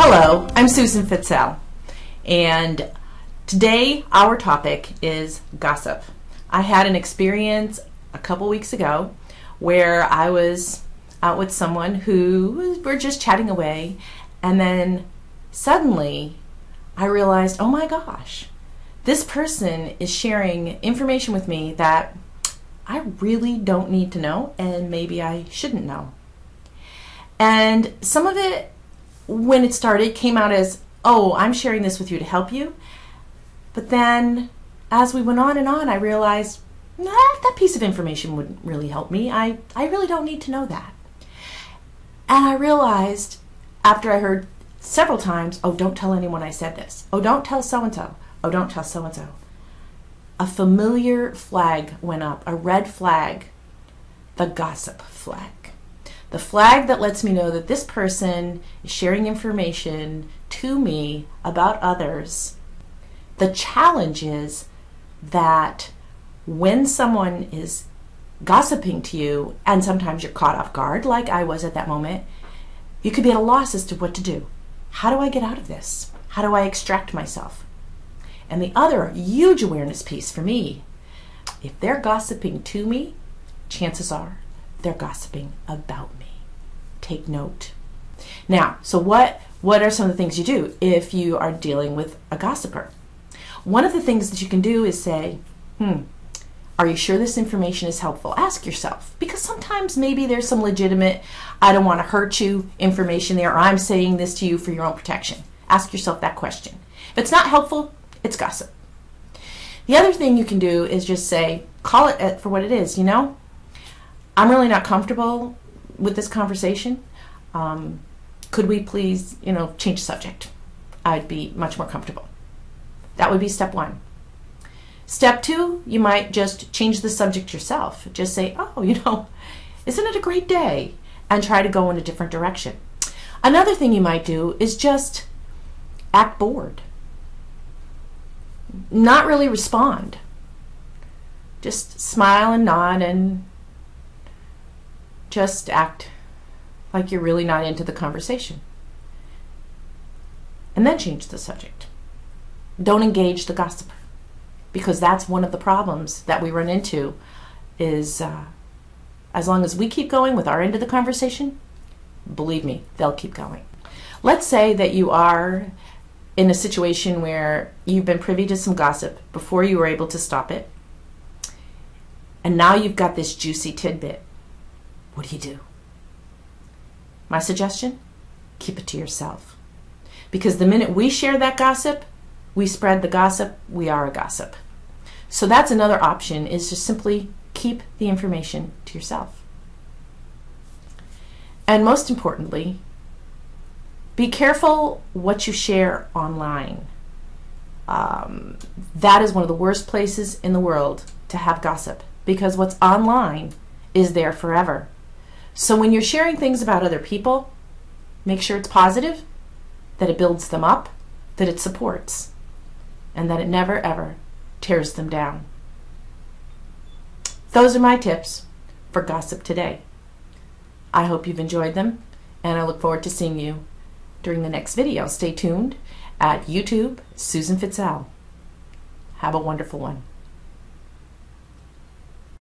Hello, I'm Susan Fitzell, and today our topic is gossip. I had an experience a couple weeks ago where I was out with someone who we're just chatting away, and then suddenly I realized, oh my gosh, this person is sharing information with me that I really don't need to know, and maybe I shouldn't know. And some of it, when it started, came out as, oh, I'm sharing this with you to help you. But then as we went on and on, I realized, nah, that piece of information wouldn't really help me. I really don't need to know that. And I realized after I heard several times, oh, don't tell anyone I said this. Oh, don't tell so-and-so. Oh, don't tell so-and-so. A familiar flag went up, a red flag, the gossip flag. The flag that lets me know that this person is sharing information to me about others. The challenge is that when someone is gossiping to you, and sometimes you're caught off guard, like I was at that moment, you could be at a loss as to what to do. How do I get out of this? How do I extract myself? And the other huge awareness piece for me, if they're gossiping to me, chances are they're gossiping about me. Take note. Now, so what are some of the things you do if you are dealing with a gossiper? One of the things that you can do is say, are you sure this information is helpful? Ask yourself, because sometimes maybe there's some legitimate, I don't want to hurt you information there, or I'm saying this to you for your own protection. Ask yourself that question. If it's not helpful, it's gossip. The other thing you can do is just say, call it for what it is. You know, I'm really not comfortable with this conversation. Could we please, change the subject? I'd be much more comfortable. That would be step one. Step two, you might just change the subject yourself. Just say, oh, isn't it a great day? And try to go in a different direction. Another thing you might do is just act bored. Not really respond. Just smile and nod and just act like you're really not into the conversation. And then change the subject. Don't engage the gossiper, because that's one of the problems that we run into is as long as we keep going with our end of the conversation, believe me, they'll keep going. Let's say that you are in a situation where you've been privy to some gossip before you were able to stop it, and now you've got this juicy tidbit. What do? My suggestion? Keep it to yourself. Because the minute we share that gossip, we spread the gossip, we are a gossip. So that's another option, is just simply keep the information to yourself. And most importantly, be careful what you share online. That is one of the worst places in the world to have gossip, because what's online is there forever. So when you're sharing things about other people, make sure it's positive, that it builds them up, that it supports, and that it never ever tears them down. Those are my tips for gossip today. I hope you've enjoyed them, and I look forward to seeing you during the next video. Stay tuned at YouTube, Susan Fitzell. Have a wonderful one.